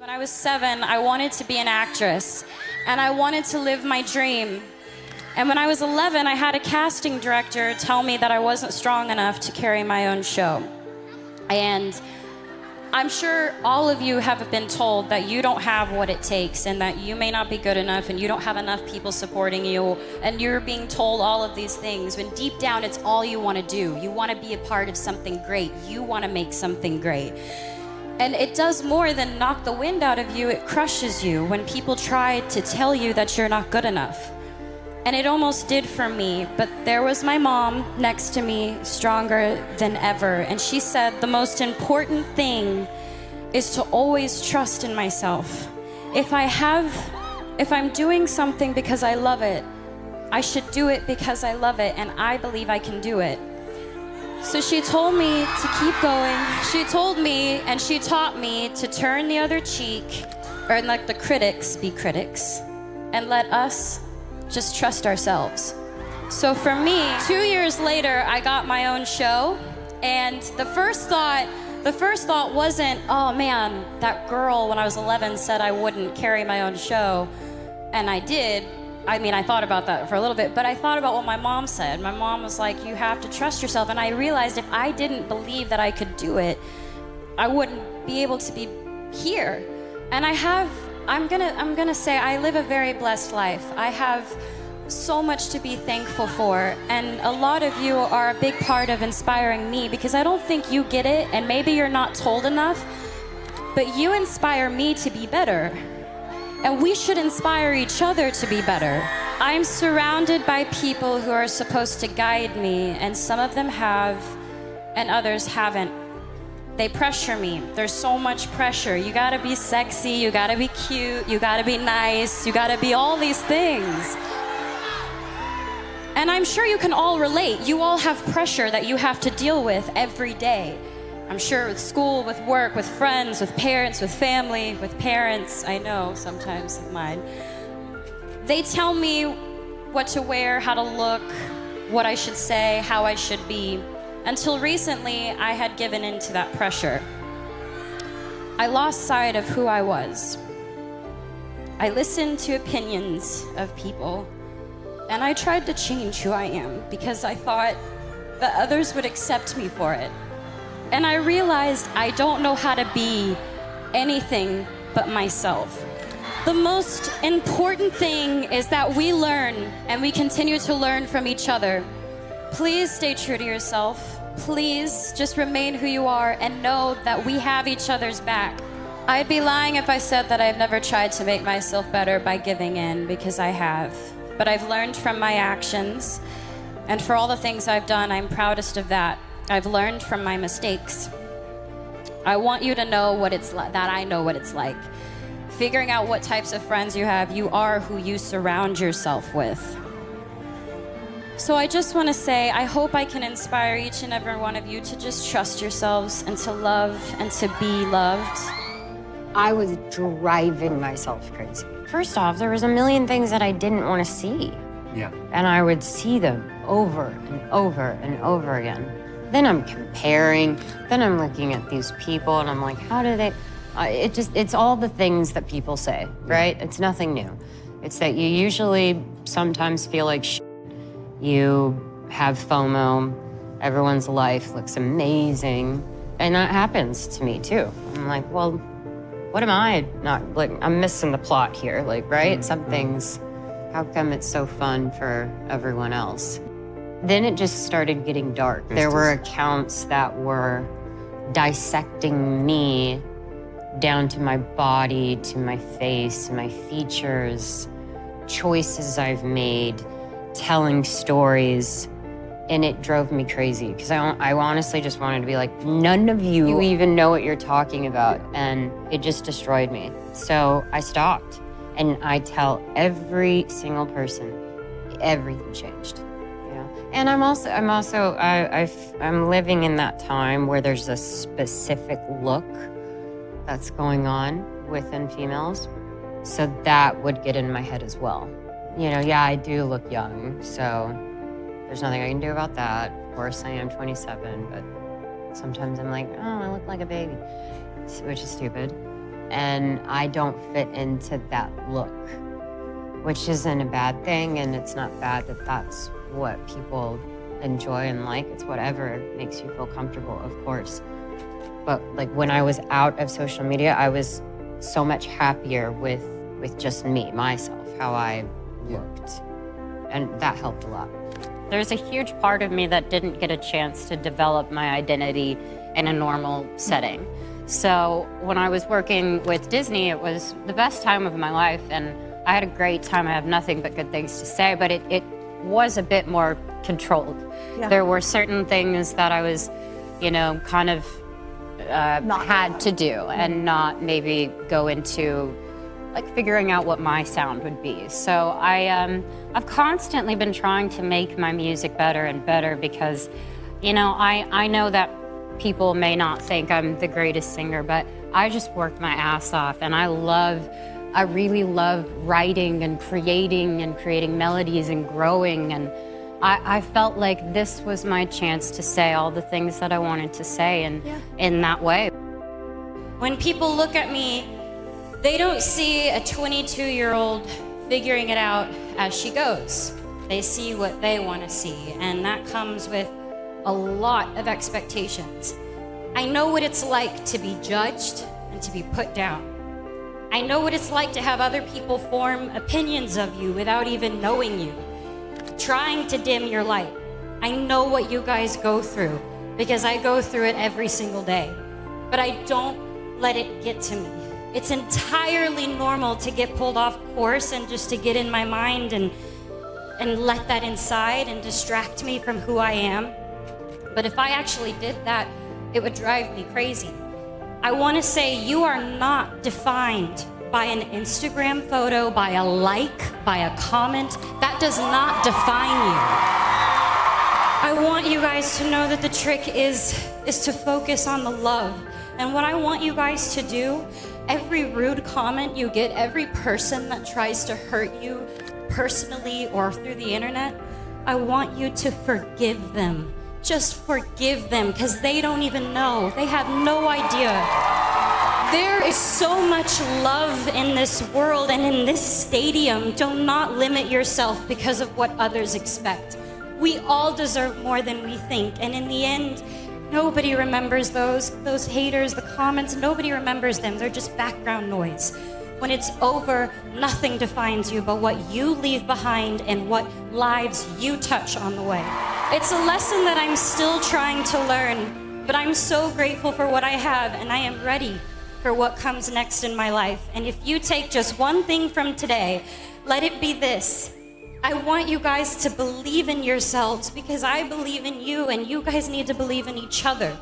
When I was 7, I wanted to be an actress, and I wanted to live my dream. And when I was 11, I had a casting director tell me that I wasn't strong enough to carry my own show. And I'm sure all of you have been told that you don't have what it takes and that you may not be good enough and you don't have enough people supporting you, and you're being told all of these things when deep down it's all you want to do. You want to be a part of something great. You want to make something great. And it does more than knock the wind out of you. It crushes you when people try to tell you that you're not good enough. And it almost did for me, but there was my mom next to me, stronger than ever. And she said, the most important thing is to always trust in myself. If I'm doing something because I love it, I should do it because I love it, and I believe I can do it. So she told me to keep going. She told me and she taught me to turn the other cheek, or let the critics be critics, and let us just trust ourselves. So for me, 2 years later, I got my own show, and the first thought wasn't, oh man, that girl when I was 11 said I wouldn't carry my own show, and I did. I mean, I thought about that for a little bit, but I thought about what my mom said. My mom was like, you have to trust yourself. And I realized if I didn't believe that I could do it, I wouldn't be able to be here. And I'm gonna say I live a very blessed life. I have so much to be thankful for. And a lot of you are a big part of inspiring me, because I don't think you get it, and maybe you're not told enough, but you inspire me to be better. And we should inspire each other to be better. I'm surrounded by people who are supposed to guide me, and some of them have, and others haven't. They pressure me. There's so much pressure. You gotta be sexy, you gotta be cute, you gotta be nice, you gotta be all these things. And I'm sure you can all relate. You all have pressure that you have to deal with every day. I'm sure with school, with work, with friends, with parents, with family, with parents. I know sometimes of mine. They tell me what to wear, how to look, what I should say, how I should be. Until recently, I had given in to that pressure. I lost sight of who I was. I listened to opinions of people, and I tried to change who I am because I thought that others would accept me for it. And I realized I don't know how to be anything but myself. The most important thing is that we learn, and we continue to learn from each other. Please stay true to yourself. Please just remain who you are and know that we have each other's back. I'd be lying if I said that I've never tried to make myself better by giving in, because I have. But I've learned from my actions, and for all the things I've done, I'm proudest of that. I've learned from my mistakes. I want you to know what it's like, that I know what it's like. Figuring out what types of friends you have. You are who you surround yourself with. So I just want to say, I hope I can inspire each and every one of you to just trust yourselves and to love and to be loved. I was driving myself crazy. First off, there was a million things that I didn't want to see. Yeah. And I would see them over and over and over again. Then I'm comparing, then I'm looking at these people and I'm like, how do they, it's all the things that people say, right? It's nothing new. It's that you usually sometimes feel like shit. You have FOMO, everyone's life looks amazing. And that happens to me too. I'm like, well, what am I not, like, I'm missing the plot here, like, right? Some things, how come it's so fun for everyone else? Then it just started getting dark. There were accounts that were dissecting me down to my body, to my face, to my features, choices I've made, telling stories, and it drove me crazy because I honestly just wanted to be like, none of you even know what you're talking about, and it just destroyed me. So I stopped, and I tell every single person, everything changed. And I'm living in that time where there's a specific look that's going on within females. So that would get in my head as well. You know, yeah, I do look young, so there's nothing I can do about that. Of course, I am 27, but sometimes I'm like, oh, I look like a baby, which is stupid. and I don't fit into that look, which isn't a bad thing, and it's not bad that that's what people enjoy and like. It's whatever makes you feel comfortable, of course. But like when I was out of social media, I was so much happier with just me, myself, how I looked. And that helped a lot. There's a huge part of me that didn't get a chance to develop my identity in a normal setting. So when I was working with Disney, it was the best time of my life, and I had a great time. I have nothing but good things to say, but it was a bit more controlled. Yeah. There were certain things that I was, kind of had to do and not maybe go into like figuring out what my sound would be. So I've constantly been trying to make my music better and better because, I know that people may not think I'm the greatest singer, but I just worked my ass off, and I really love writing and creating melodies and growing, and I felt like this was my chance to say all the things that I wanted to say in that way. When people look at me, they don't see a 22-year-old figuring it out as she goes. They see what they want to see, and that comes with a lot of expectations. I know what it's like to be judged and to be put down. I know what it's like to have other people form opinions of you without even knowing you, trying to dim your light. I know what you guys go through because I go through it every single day, but I don't let it get to me. It's entirely normal to get pulled off course and just to get in my mind and let that inside and distract me from who I am. But if I actually did that, it would drive me crazy. I want to say you are not defined by an Instagram photo, by a like, by a comment. That does not define you. I want you guys to know that the trick is to focus on the love. And what I want you guys to do, every rude comment you get, every person that tries to hurt you personally or through the internet, I want you to forgive them. Just forgive them, because they don't even know. They have no idea. There is so much love in this world and in this stadium. Do not limit yourself because of what others expect. We all deserve more than we think. And in the end, nobody remembers those haters, the comments. Nobody remembers them. They're just background noise. When it's over, nothing defines you but what you leave behind and what lives you touch on the way. It's a lesson that I'm still trying to learn, but I'm so grateful for what I have, and I am ready for what comes next in my life. And if you take just one thing from today, let it be this. I want you guys to believe in yourselves because I believe in you, and you guys need to believe in each other.